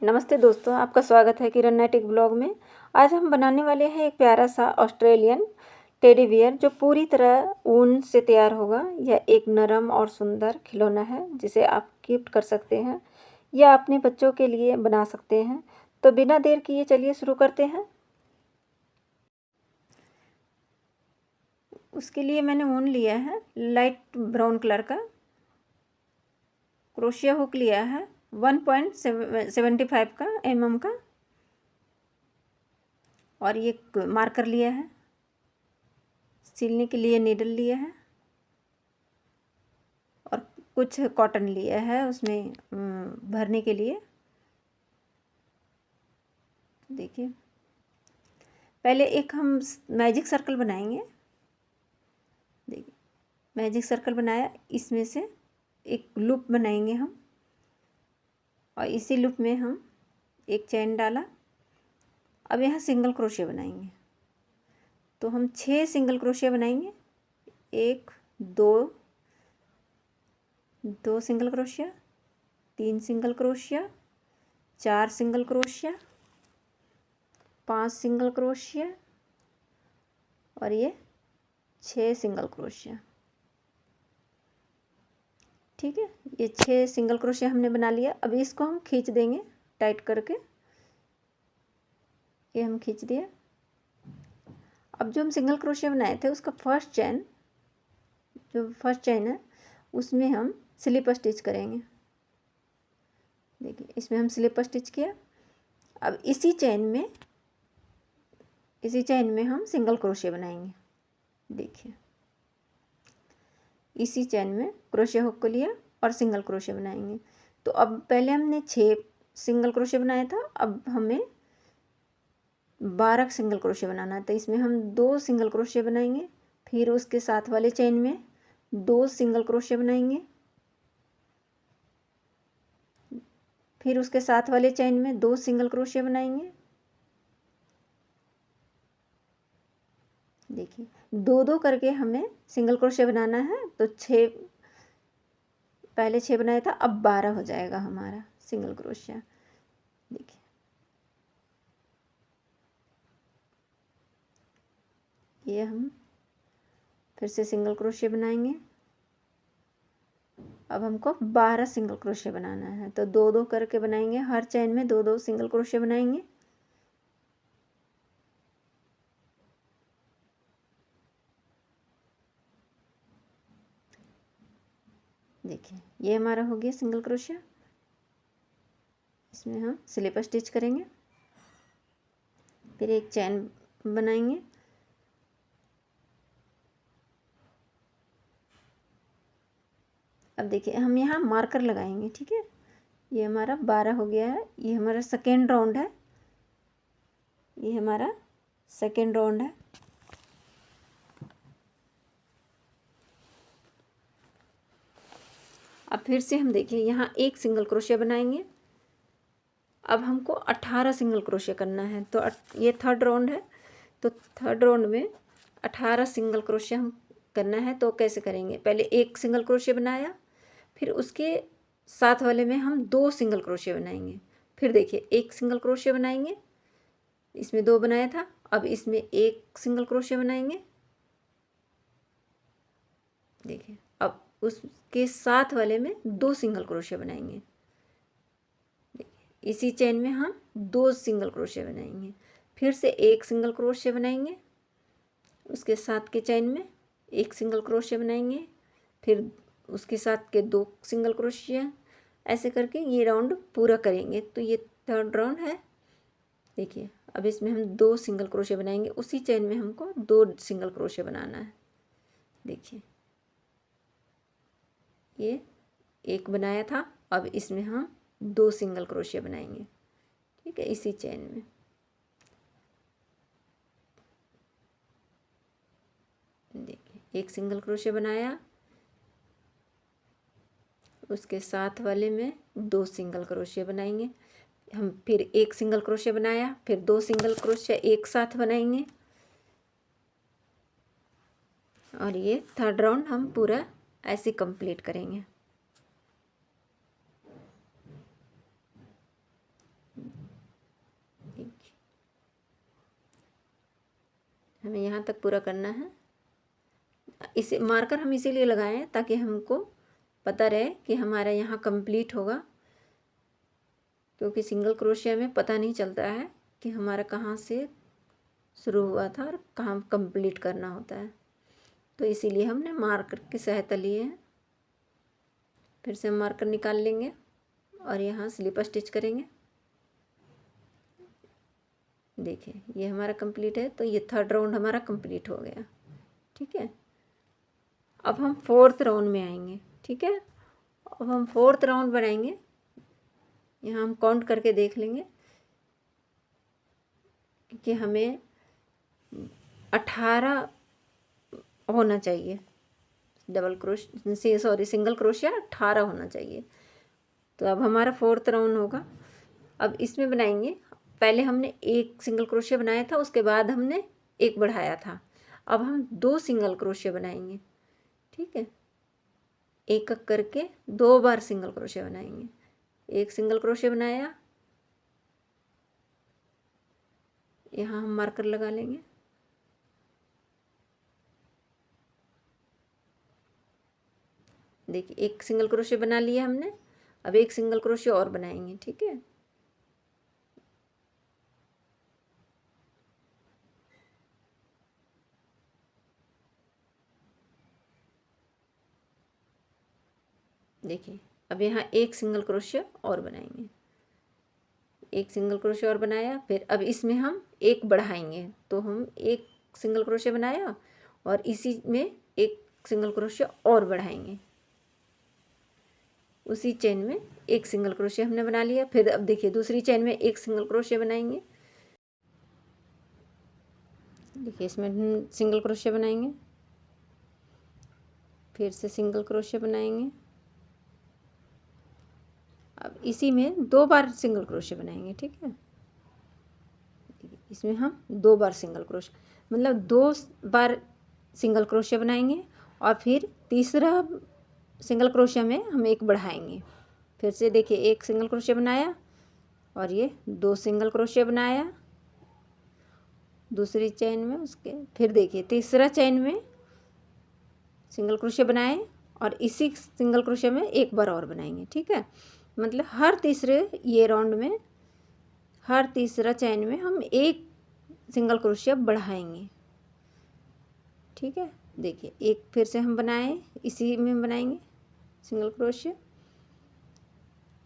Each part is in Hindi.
नमस्ते दोस्तों, आपका स्वागत है किरण नैटिक ब्लॉग में। आज हम बनाने वाले हैं एक प्यारा सा ऑस्ट्रेलियन टेडी बियर जो पूरी तरह ऊन से तैयार होगा। यह एक नरम और सुंदर खिलौना है जिसे आप गिफ्ट कर सकते हैं या अपने बच्चों के लिए बना सकते हैं। तो बिना देर किए चलिए शुरू करते हैं। उसके लिए मैंने ऊन लिया है लाइट ब्राउन कलर का। क्रोशिया हुक लिया है 1.75 का mm का, और ये मार्कर लिया है। सिलने के लिए नीडल लिया है और कुछ कॉटन लिया है उसमें भरने के लिए। देखिए, पहले एक हम मैजिक सर्कल बनाएंगे। देखिए, मैजिक सर्कल बनाया, इसमें से एक लूप बनाएंगे हम, और इसी लूप में हम एक चैन डाला। अब यहाँ सिंगल क्रोशिया बनाएंगे, तो हम 6 सिंगल क्रोशिया बनाएंगे। 1 2 2 single crochet, 3 single crochet, 4 single crochet, 5 single crochet और ये 6 सिंगल क्रोशिया। ठीक है, ये 6 सिंगल क्रोशिया हमने बना लिया। अब इसको हम खींच देंगे टाइट करके। ये हम खींच दिया। अब जो हम सिंगल क्रोशिया बनाए थे उसका फर्स्ट चैन है उसमें हम स्लिप स्टिच करेंगे। देखिए, इसमें हम स्लिप स्टिच किया। अब इसी चैन में हम सिंगल क्रोशिया बनाएंगे। देखिए, इसी चैन में क्रोशिया हुक को लिया और सिंगल क्रोशिया बनाएंगे। तो अब पहले हमने 6 सिंगल क्रोशिया बनाया था, अब हमें 12 सिंगल क्रोशिया बनाना है। तो इसमें हम 2 सिंगल क्रोशिया बनाएंगे, फिर उसके साथ वाले चैन में 2 सिंगल क्रोशिया बनाएंगे, फिर उसके साथ वाले चैन में 2 सिंगल क्रोशिया बनाएंगे। देखिए, 2 करके हमें सिंगल क्रोशिया बनाना है। तो 6 पहले 6 बनाया था, अब 12 हो जाएगा हमारा सिंगल क्रोशिया। देखिए, ये हम फिर से सिंगल क्रोशिया बनाएंगे। अब हमको 12 सिंगल क्रोशिया बनाना है, तो 2 करके बनाएंगे। हर चैन में 2 सिंगल क्रोशिया बनाएंगे। देखिए, ये हमारा हो गया सिंगल क्रोशिया। इसमें हम स्लिप स्टिच करेंगे, फिर एक चैन बनाएंगे। अब देखिए, हम यहाँ मार्कर लगाएंगे। ठीक है, ये हमारा 12 हो गया है। ये हमारा सेकेंड राउंड है। ये हमारा सेकेंड राउंड है। अब फिर से हम देखिए, यहाँ एक सिंगल क्रोशिया बनाएंगे। अब हमको 18 सिंगल क्रोशिया करना है। तो ये थर्ड राउंड है, तो थर्ड राउंड में 18 सिंगल क्रोशिया हम करना है। तो कैसे करेंगे, पहले एक सिंगल क्रोशिया बनाया, फिर उसके साथ वाले में हम 2 सिंगल क्रोशिया बनाएंगे। फिर देखिए, एक सिंगल क्रोशिया बनाएंगे, इसमें 2 बनाया था, अब इसमें एक सिंगल क्रोशिया बनाएंगे। देखिए, अब उसके साथ वाले में 2 सिंगल क्रोशिया बनाएंगे। इसी चेन में हम 2 सिंगल क्रोशिया बनाएंगे, फिर से एक सिंगल क्रोशिया बनाएंगे, उसके साथ के चेन में एक सिंगल क्रोशिया बनाएंगे, फिर उसके साथ के 2 सिंगल क्रोशिया। ऐसे करके ये राउंड पूरा करेंगे। तो ये थर्ड राउंड है। देखिए, अब इसमें हम 2 सिंगल क्रोशिया बनाएंगे, उसी चेन में हमको 2 सिंगल क्रोशिया बनाना है। देखिए, ये एक बनाया था, अब इसमें हम 2 सिंगल क्रोशिया बनाएंगे। ठीक है, इसी चेन में। देखिए, एक सिंगल क्रोशिया बनाया, उसके साथ वाले में 2 सिंगल क्रोशिया बनाएंगे हम, फिर एक सिंगल क्रोशिया बनाया, फिर 2 सिंगल क्रोशिया एक साथ बनाएंगे, और ये थर्ड राउंड हम पूरा ऐसे कंप्लीट करेंगे। हमें यहाँ तक पूरा करना है। इसे मार्कर हम इसीलिए लगाए हैं ताकि हमको पता रहे कि हमारा यहाँ कंप्लीट होगा, क्योंकि सिंगल क्रोशिया में पता नहीं चलता है कि हमारा कहाँ से शुरू हुआ था और कहाँ कंप्लीट करना होता है। तो इसीलिए हमने मार्कर की सहायता लिए है। फिर से हम मार्कर निकाल लेंगे और यहाँ स्लिप स्टिच करेंगे। देखिए ये हमारा कंप्लीट है, तो ये थर्ड राउंड हमारा कंप्लीट हो गया। ठीक है, अब हम फोर्थ राउंड में आएंगे। ठीक है, अब हम फोर्थ राउंड बनाएंगे। यहाँ हम काउंट करके देख लेंगे कि हमें 18 होना चाहिए। सिंगल क्रोशिया 18 होना चाहिए। तो अब हमारा फोर्थ राउंड होगा। अब इसमें बनाएंगे, पहले हमने एक सिंगल क्रोशिया बनाया था, उसके बाद हमने एक बढ़ाया था। अब हम 2 सिंगल क्रोशिया बनाएंगे। ठीक है, एक एक करके 2 बार सिंगल क्रोशिया बनाएंगे। एक सिंगल क्रोशिया बनाया, यहाँ हम मार्कर लगा लेंगे। देखिए एक सिंगल क्रोशिया बना लिया हमने। अब एक सिंगल क्रोशिया और बनाएंगे। ठीक है, देखिए अब यहाँ एक सिंगल क्रोशिया और बनाएंगे। एक सिंगल क्रोशिया और बनाया, फिर अब इसमें हम एक बढ़ाएंगे। तो हम एक सिंगल क्रोशिया बनाया और इसी में एक सिंगल क्रोशिया और बढ़ाएंगे। उसी चेन में एक सिंगल क्रोशिया हमने बना लिया। फिर अब देखिए दूसरी चेन में एक सिंगल क्रोशिया बनाएंगे। देखिए इसमें हम सिंगल क्रोशिया बनाएंगे, फिर से सिंगल क्रोशिया बनाएंगे। अब इसी में 2 बार सिंगल क्रोशिया बनाएंगे। ठीक है, इसमें हम 2 बार सिंगल क्रोशिया, मतलब 2 बार सिंगल क्रोशिया बनाएंगे और फिर तीसरा सिंगल क्रोशिया में हम एक बढ़ाएंगे। फिर से देखिए एक सिंगल क्रोशिया बनाया और ये 2 सिंगल क्रोशिया बनाया दूसरी चेन में। उसके फिर देखिए तीसरा चेन में सिंगल क्रोशिया बनाए और इसी सिंगल क्रोशिया में एक बार और बनाएंगे। ठीक है, मतलब हर तीसरे ये राउंड में हर तीसरा चेन में हम एक सिंगल क्रोशिया बढ़ाएंगे। ठीक है, देखिए एक फिर से हम बनाए, इसी में बनाएंगे सिंगल क्रोशिया।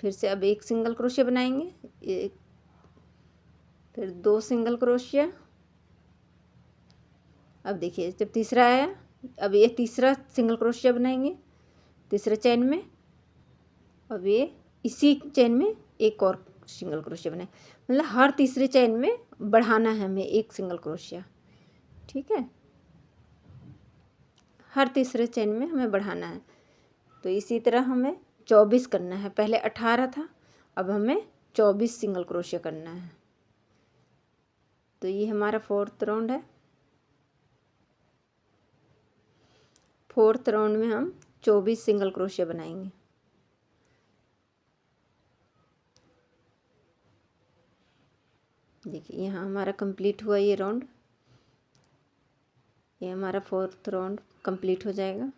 फिर से अब एक सिंगल क्रोशिया बनाएंगे, एक फिर 2 सिंगल क्रोशिया। अब देखिए जब तीसरा आया, अब ये तीसरा सिंगल क्रोशिया बनाएंगे तीसरे चेन में। अब ये इसी चेन में एक और सिंगल क्रोशिया बनाए, मतलब हर तीसरे चेन में बढ़ाना है हमें एक सिंगल क्रोशिया। ठीक है, हर तीसरे चेन में हमें बढ़ाना है। तो इसी तरह हमें 24 करना है। पहले 18 था, अब हमें 24 सिंगल क्रोशिया करना है। तो ये हमारा फोर्थ राउंड है। फोर्थ राउंड में हम 24 सिंगल क्रोशिया बनाएंगे। देखिए यहाँ हमारा कंप्लीट हुआ ये राउंड। ये हमारा फोर्थ राउंड कंप्लीट हो जाएगा।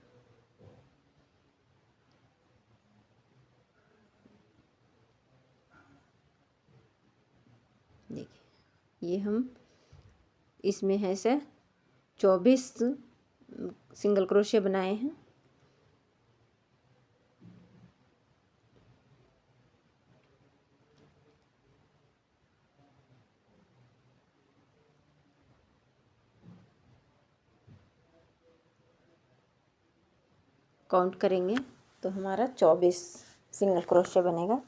देखिए ये हम इसमें है से 24 सिंगल क्रोशिया बनाए हैं। काउंट करेंगे तो हमारा 24 सिंगल क्रोशिया बनेगा।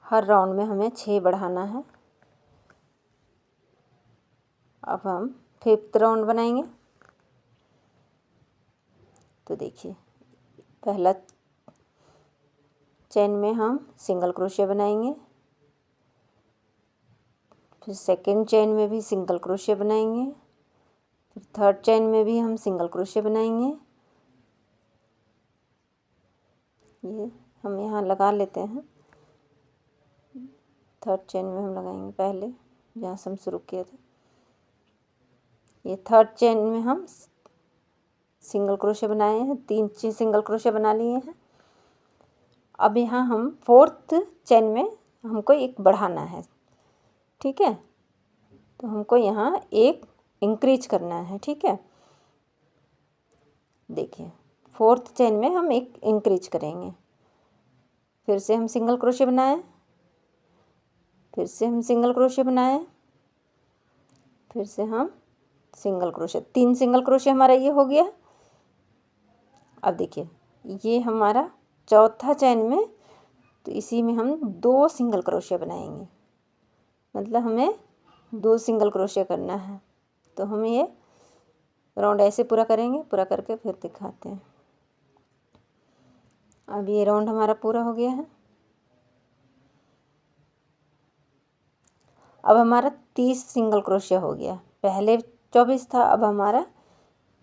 हर राउंड में हमें 6 बढ़ाना है। अब हम फिफ्थ राउंड बनाएंगे। तो देखिए पहला चेन में हम सिंगल क्रोशिया बनाएंगे, फिर सेकंड चेन में भी सिंगल क्रोशिया बनाएंगे, फिर थर्ड चेन में भी हम सिंगल क्रोशिया बनाएंगे। ये हम यहाँ लगा लेते हैं। थर्ड चेन में हम लगाएंगे पहले जहाँ से हम शुरू किए थे। ये थर्ड चेन में हम सिंगल क्रोशे बनाए हैं, 3 सिंगल क्रोशे बना लिए हैं। अब यहाँ हम फोर्थ चेन में हमको एक बढ़ाना है, ठीक है। तो हमको यहाँ एक इंक्रीज करना है, ठीक है। देखिए फोर्थ चेन में हम एक इंक्रीज करेंगे, फिर से हम सिंगल क्रोशे बनाए, फिर से हम सिंगल क्रोशे बनाए, फिर से हम सिंगल क्रोशे, 3 सिंगल क्रोशे हमारा ये हो गया। अब देखिए ये हमारा चौथा चेन में, तो इसी में हम 2 सिंगल क्रोशे बनाएंगे, मतलब हमें 2 सिंगल क्रोशे करना है। तो हम ये राउंड ऐसे पूरा करेंगे, पूरा करके फिर दिखाते हैं। अब ये राउंड हमारा पूरा हो गया है। अब हमारा 30 सिंगल क्रोशे हो गया, पहले 24 था, अब हमारा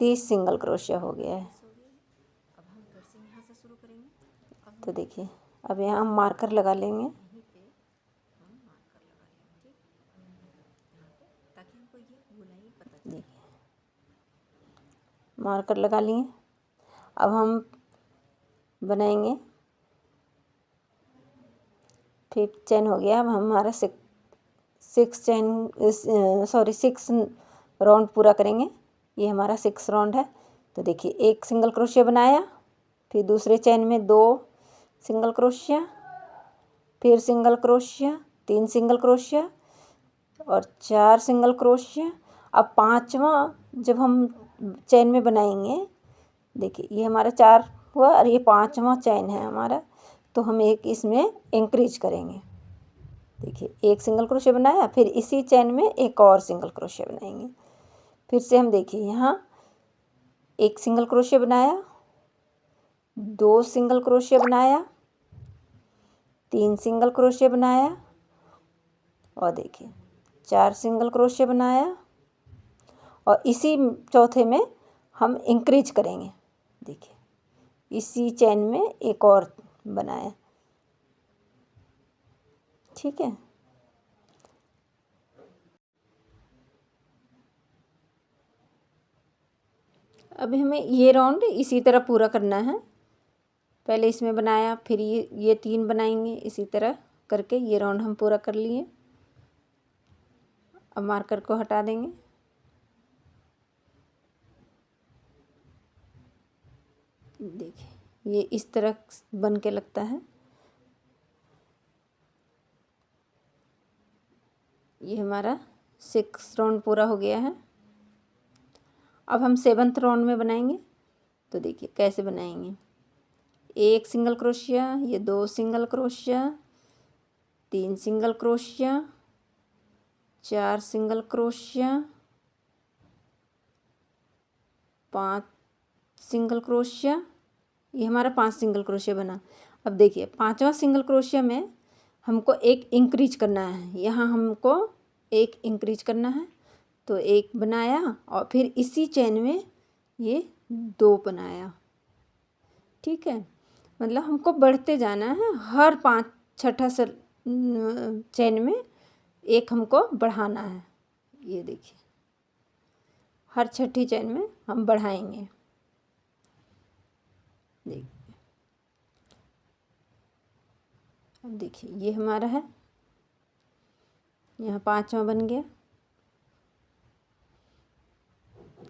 30 सिंगल क्रोशे हो गया है। अब हम फिर से यहाँ से शुरू करेंगे। तो देखिए अब यहाँ हम मार्कर लगा लेंगे, देखिए मार्कर लगा लिए। अब हम बनाएंगे, फिफ्थ चेन हो गया। अब हमारा 6 राउंड पूरा करेंगे, ये हमारा 6 राउंड है। तो देखिए एक सिंगल क्रोशिया बनाया, फिर दूसरे चेन में 2 सिंगल क्रोशिया, फिर सिंगल क्रोशिया, 3 सिंगल क्रोशिया और 4 सिंगल क्रोशिया। अब 5वां जब हम चेन में बनाएंगे, देखिए ये हमारा 4 हुआ और ये 5वां चेन है हमारा, तो हम एक इसमें इंक्रीज करेंगे। देखिए एक सिंगल क्रोशे बनाया, फिर इसी चेन में एक और सिंगल क्रोशे बनाएंगे। फिर से हम देखिए यहाँ एक सिंगल क्रोशे बनाया, 2 सिंगल क्रोशे बनाया, 3 सिंगल क्रोशे बनाया और देखिए 4 सिंगल क्रोशे बनाया और इसी चौथे में हम इंक्रीज करेंगे। देखिए इसी चेन में एक और बनाया, ठीक है। अब हमें ये राउंड इसी तरह पूरा करना है। पहले इसमें बनाया, फिर ये 3 बनाएंगे, इसी तरह करके ये राउंड हम पूरा कर लिए। अब मार्कर को हटा देंगे। देखिए ये इस तरह बन के लगता है। ये हमारा 6 राउंड पूरा हो गया है। अब हम 7th राउंड में बनाएंगे। तो देखिए कैसे बनाएंगे, एक सिंगल क्रोशिया, ये 2 single crochet, 3 single crochet, 4 single crochet, 5 single crochet, ये हमारा 5 सिंगल क्रोशिया बना। अब देखिए 5वां सिंगल क्रोशिया में हमको एक इंक्रीज करना है, यहाँ हमको एक इंक्रीज करना है। तो एक बनाया और फिर इसी चेन में ये 2 बनाया, ठीक है। मतलब हमको बढ़ते जाना है, हर 6ठा चेन में एक हमको बढ़ाना है। ये देखिए हर 6ठी चेन में हम बढ़ाएंगे। देखिए अब देखिए ये हमारा है, यहाँ 5वां बन गया।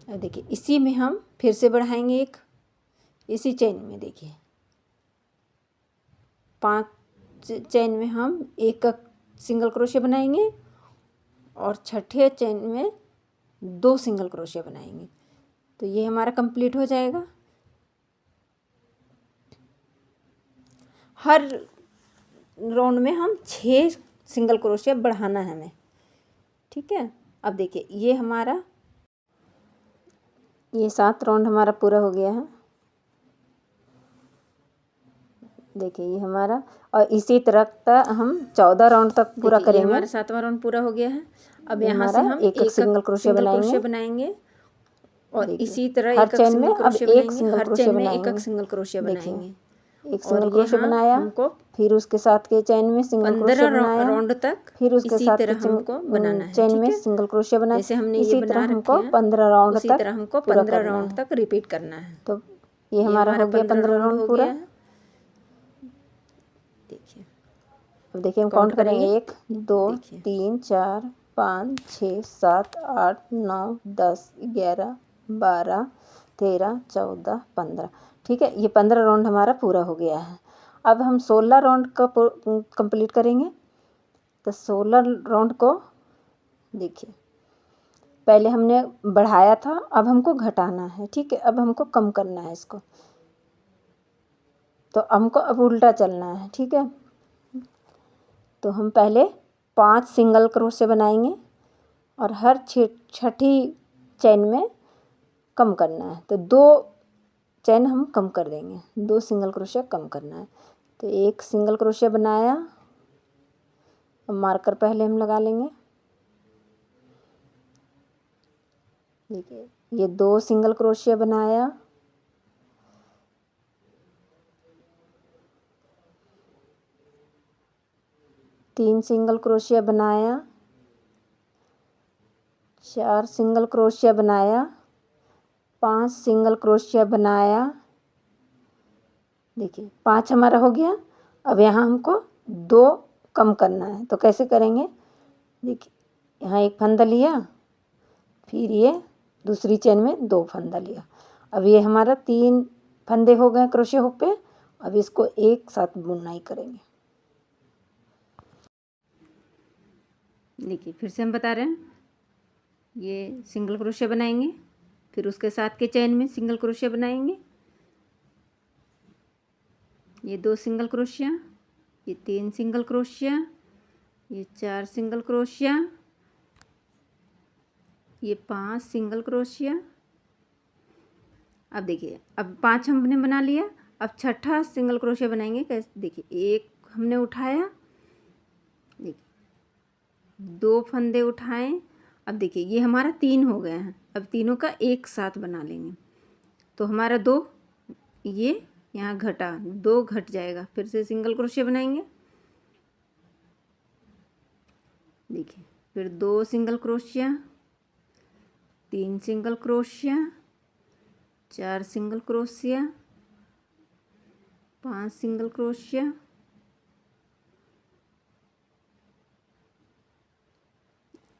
अब देखिए इसी में हम फिर से बढ़ाएंगे एक, इसी चेन में देखिए 5 चेन में हम एक सिंगल क्रोशिया बनाएंगे और 6ठे चेन में 2 सिंगल क्रोशिया बनाएंगे। तो ये हमारा कंप्लीट हो जाएगा। हर राउंड में हम 6 सिंगल क्रोशिया बढ़ाना है हमें, ठीक है। अब देखिए ये हमारा ये 7 राउंड हमारा पूरा हो गया है। देखिए ये हमारा, और इसी तरह का हम 14 राउंड तक पूरा करेंगे। हमारा 7वां राउंड पूरा हो गया है। अब यहाँ से हम एक सिंगल क्रोशिया बनाएंगे और इसी तरह एक सिंगल क्रोशिया बनाएंगे, हर चेन में एक सिंगल क्रोशिया बनाएंगे एक सिंगल क्रोशे बनाया, हमको फिर उसके साथ के चेन में सिंगल क्रोशे 15 बनाया, राउंड तक फिर उसके इसी साथ तरह के हमको बनाना है। चेन ठीक में है, सिंगल क्रोशे बनाया। जैसे हमने ये इसी बना तरह रखे हमको हैं 15 राउंड उसी तक तरह हमको पूरा 15 करना राउंड है। तक रिपीट करना है। तो ये हमारा हो गया 15 राउंड हो पूरा। गया है। देखिए, अब देखिए हम काउंट काउंट करेंगे, करेंगे। 1 2 देखिए 3 4 5 6 7 8 9 10 11 12 13 14 15। ठीक है, ये 15 राउंड हमारा पूरा हो गया है। अब हम 16 राउंड का कंप्लीट करेंगे। तो 16 राउंड को देखिए, पहले हमने बढ़ाया था, अब हमको घटाना है। ठीक है, अब हमको कम करना है इसको, तो हमको अब उल्टा चलना है। ठीक है, तो हम पहले 5 सिंगल क्रोशे बनाएंगे और हर छठी चेन में कम करना है। तो 2 चेन हम कम कर देंगे, 2 सिंगल क्रोशे कम करना है। तो एक सिंगल क्रोशे बनाया, अब मार्कर पहले हम लगा लेंगे। देखिए, ये 2 सिंगल क्रोशे बनाया, तीन सिंगल क्रोशिया बनाया, 4 सिंगल क्रोशिया बनाया, 5 सिंगल क्रोशिया बनाया। देखिए 5 हमारा हो गया। अब यहाँ हमको 2 कम करना है, तो कैसे करेंगे? देखिए यहाँ एक फंदा लिया, फिर ये दूसरी चेन में 2 फंदा लिया। अब ये हमारा 3 फंदे हो गए क्रोशे हुक पे। अब इसको एक साथ बुनाई करेंगे। देखिए फिर से हम बता रहे हैं, ये सिंगल क्रोशिया बनाएंगे, फिर उसके साथ के चेन में सिंगल क्रोशिया बनाएंगे, ये 2 सिंगल क्रोशिया, ये 3 सिंगल क्रोशिया, ये 4 सिंगल क्रोशिया, ये 5 सिंगल क्रोशिया। अब देखिए, अब 5 हमने बना लिया। अब छठा सिंगल क्रोशिया बनाएंगे। कैसे? देखिए एक हमने उठाया, देखिए 2 फंदे उठाएं। अब देखिए ये हमारा 3 हो गया है। अब तीनों का एक साथ बना लेंगे, तो हमारा 2 ये यहाँ घटा, 2 घट जाएगा। फिर से सिंगल क्रोशिया बनाएंगे। देखिए फिर 2 single crochet, 3 single crochet, 4 single crochet, 5 single crochet,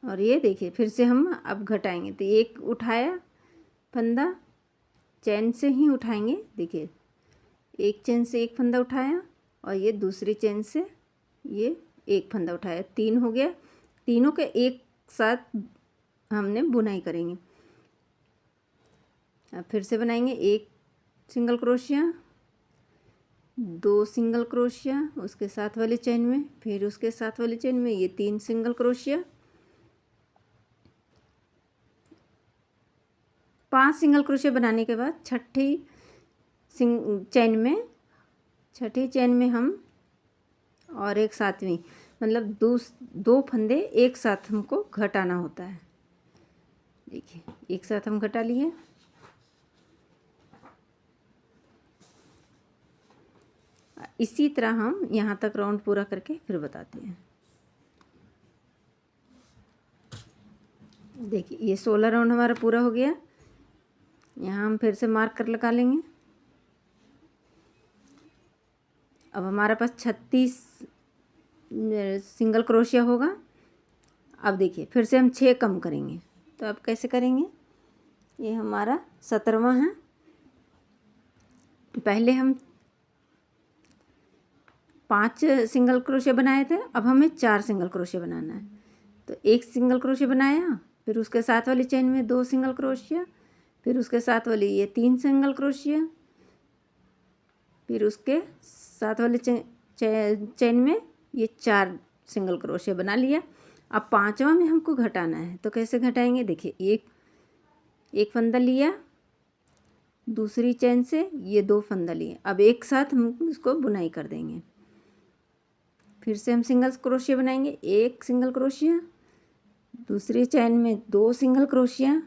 और ये देखिए फिर से हम अब घटाएंगे। तो एक उठाया फंदा, चैन से ही उठाएंगे। देखिए एक चैन से एक फंदा उठाया और ये दूसरी चैन से ये एक फंदा उठाया, 3 हो गया। तीनों के एक साथ हमने बुनाई करेंगे। अब फिर से बनाएंगे, एक सिंगल क्रोशिया, 2 सिंगल क्रोशिया उसके साथ वाली चेन में, फिर उसके साथ वाली चेन में ये 3 सिंगल क्रोशिया, 5 सिंगल क्रोशिया बनाने के बाद छठी चेन में हम और एक सातवीं, मतलब 2 फंदे एक साथ हमको घटाना होता है। देखिए एक साथ हम घटा लिए। इसी तरह हम यहाँ तक राउंड पूरा करके फिर बताते हैं। देखिए ये 16 राउंड हमारा पूरा हो गया। यहाँ हम फिर से मार्कर लगा लेंगे। अब हमारे पास 36 सिंगल क्रोशिया होगा। अब देखिए फिर से हम 6 कम करेंगे। तो अब कैसे करेंगे? ये हमारा 17वां है। पहले हम 5 सिंगल क्रोशिया बनाए थे, अब हमें 4 सिंगल क्रोशिया बनाना है। तो एक सिंगल क्रोशिया बनाया, फिर उसके साथ वाली चेन में 2 सिंगल क्रोशिया, फिर उसके साथ वाली ये 3 सिंगल क्रोशिया, फिर उसके साथ वाली चेन में ये 4 सिंगल क्रोशिया बना लिया। अब 5वां में हमको घटाना है, तो कैसे घटाएंगे? देखिए एक फंदा लिया, दूसरी चेन से ये 2 फंदा लिए। अब एक साथ हम इसको बुनाई कर देंगे। फिर से हम सिंगल क्रोशिया बनाएंगे, एक सिंगल क्रोशिया, दूसरी चेन में 2 सिंगल क्रोशिया,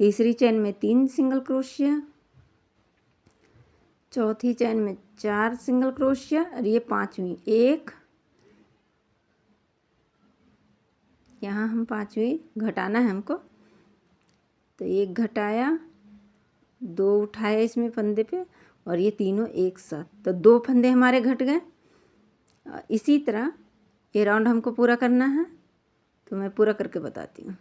तीसरी चेन में 3 सिंगल क्रोशिया, चौथी चैन में 4 सिंगल क्रोशिया और ये 5वीं, एक, यहाँ हम 5वीं घटाना है हमको, तो एक घटाया, 2 उठाया इसमें फंदे पे, और ये तीनों एक साथ, तो 2 फंदे हमारे घट गए। इसी तरह ये राउंड हमको पूरा करना है, तो मैं पूरा करके बताती हूँ।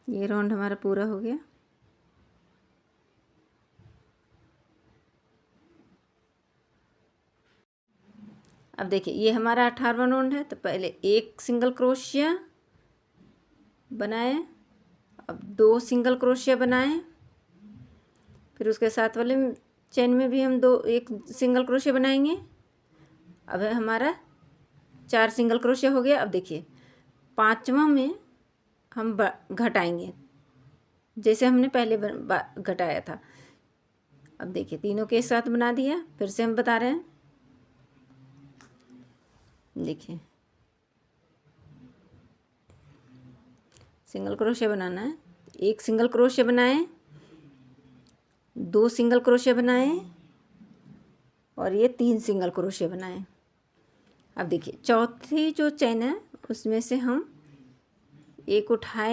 ये राउंड हमारा पूरा हो गया। अब देखिए ये हमारा 18वां राउंड है, तो पहले एक सिंगल क्रोशिया बनाए, अब 2 सिंगल क्रोशिया बनाए, फिर उसके साथ वाले चेन में भी हम एक सिंगल क्रोशिया बनाएंगे। अब हमारा 4 सिंगल क्रोशिया हो गया। अब देखिए 5वां में हम घटाएंगे जैसे हमने पहले घटाया था। अब देखिए तीनों के साथ बना दिया, फिर से हम बता रहे हैं। देखिए सिंगल क्रोशिया बनाना है, एक सिंगल क्रोशिया बनाए, 2 सिंगल क्रोशिया बनाए, और ये 3 सिंगल क्रोशिया बनाए। अब देखिए चौथी जो चैन है उसमें से हम एक उठाए,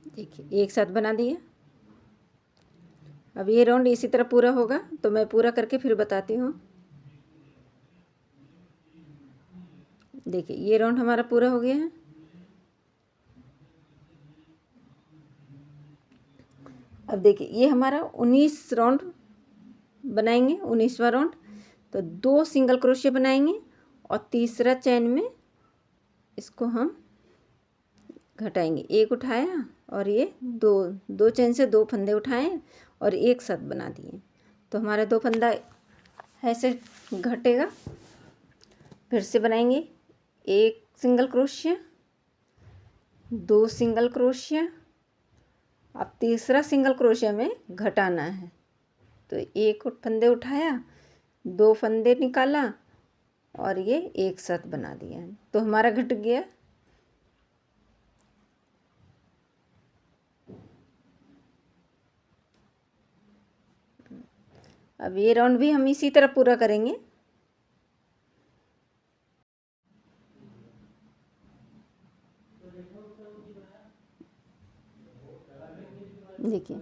देखिए एक साथ बना दिए। अब ये राउंड इसी तरह पूरा होगा, तो मैं पूरा करके फिर बताती हूँ। देखिए ये राउंड हमारा पूरा हो गया है। अब देखिए ये हमारा 19 राउंड बनाएंगे, 19वां राउंड, तो 2 सिंगल क्रोशिया बनाएंगे और तीसरा चैन में इसको हम घटाएंगे। एक उठाया और ये दो चैन से 2 फंदे उठाए और एक साथ बना दिए, तो हमारा 2 फंदा ऐसे घटेगा। फिर से बनाएंगे, एक सिंगल क्रोशिया, 2 सिंगल क्रोशिया, अब तीसरा सिंगल क्रोशिया में घटाना है, तो एक फंदे उठाया, 2 फंदे निकाला और ये एक साथ बना दिया, तो हमारा घट गया। अब ये राउंड भी हम इसी तरह पूरा करेंगे। देखिए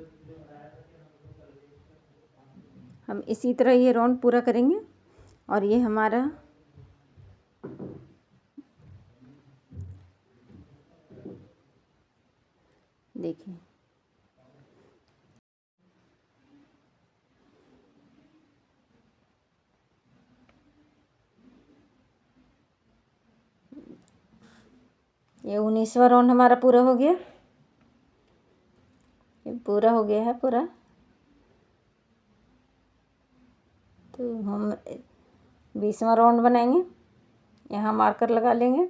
हम इसी तरह ये राउंड पूरा करेंगे, और ये हमारा देखिए ये 19वां राउंड हमारा पूरा हो गया। ये पूरा हो गया है पूरा, तो हम 20वां राउंड बनाएंगे। यहाँ मार्कर लगा लेंगे।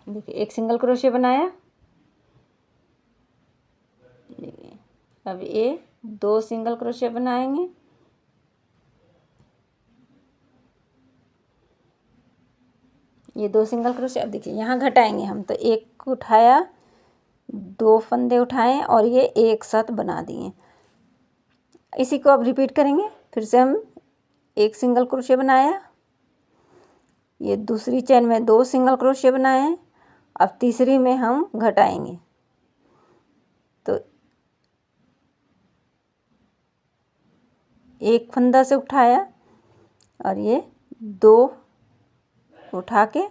देखिए एक सिंगल क्रोशिया बनाया, देखिए अब ये 2 सिंगल क्रोशिया बनाएंगे, ये 2 सिंगल क्रोशिया। अब देखिए यहाँ घटाएंगे हम, तो एक उठाया, 2 फंदे उठाए और ये एक साथ बना दिए। इसी को अब रिपीट करेंगे। फिर से हम एक सिंगल क्रोशिया बनाया, ये दूसरी चैन में 2 सिंगल क्रोशिया बनाए, अब तीसरी में हम घटाएंगे, तो एक फंदा से उठाया और ये 2 उठा के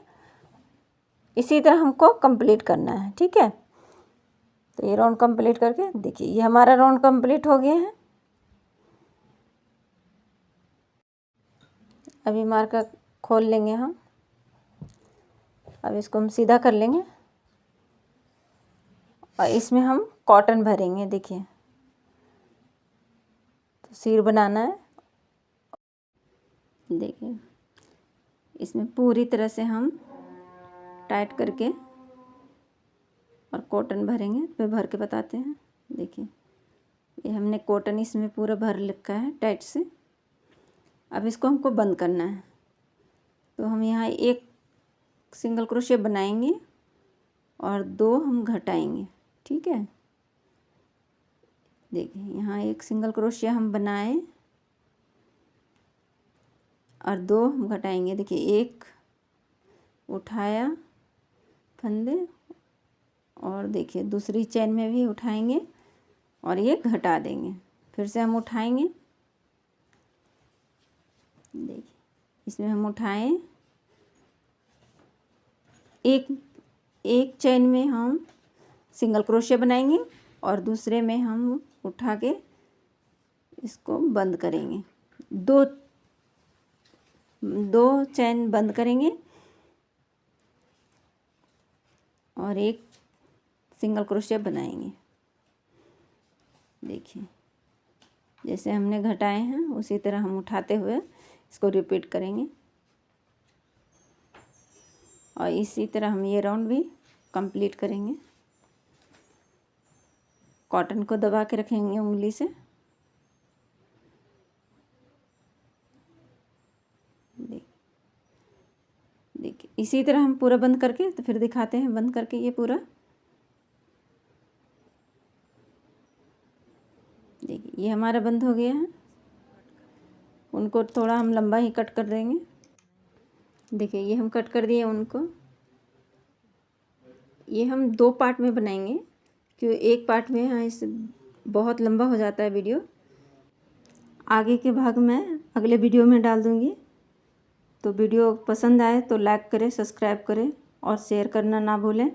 इसी तरह हमको कंप्लीट करना है, ठीक है। तो ये राउंड कंप्लीट करके देखिए ये हमारा राउंड कंप्लीट हो गया है। अभी मार्कर खोल लेंगे हम, अब इसको हम सीधा कर लेंगे और इसमें हम कॉटन भरेंगे। देखिए तो सिर बनाना है, देखिए इसमें पूरी तरह से हम टाइट करके और कॉटन भरेंगे। तो भर के बताते हैं। देखिए ये हमने कॉटन इसमें पूरा भर रखा है टाइट से। अब इसको हमको बंद करना है। तो हम यहाँ एक सिंगल क्रोशिया बनाएंगे और 2 हम घटाएंगे। ठीक है, देखिए यहाँ एक सिंगल क्रोशिया हम बनाए और 2 हम घटाएंगे। देखिए एक उठाया फंदे और देखिए दूसरी चेन में भी उठाएंगे और ये घटा देंगे। फिर से हम उठाएंगे। देखिए इसमें हम उठाएं, एक चेन में हम सिंगल क्रोशिया बनाएंगे और दूसरे में हम उठा के इसको बंद करेंगे। दो चेन बंद करेंगे और एक सिंगल क्रोशिया बनाएंगे। देखिए जैसे हमने घटाए हैं उसी तरह हम उठाते हुए इसको रिपीट करेंगे और इसी तरह हम ये राउंड भी कंप्लीट करेंगे। कॉटन को दबा के रखेंगे उंगली से। देखिए इसी तरह हम पूरा बंद करके तो फिर दिखाते हैं बंद करके ये पूरा। देखिए ये हमारा बंद हो गया है। उनको थोड़ा हम लंबा ही कट कर देंगे। देखिए ये हम कट कर दिए उनको। ये हम 2 पार्ट में बनाएंगे क्योंकि एक पार्ट में यहाँ इस बहुत लंबा हो जाता है वीडियो। आगे के भाग में अगले वीडियो में डाल दूँगी। तो वीडियो पसंद आए तो लाइक करें, सब्सक्राइब करें और शेयर करना ना भूलें।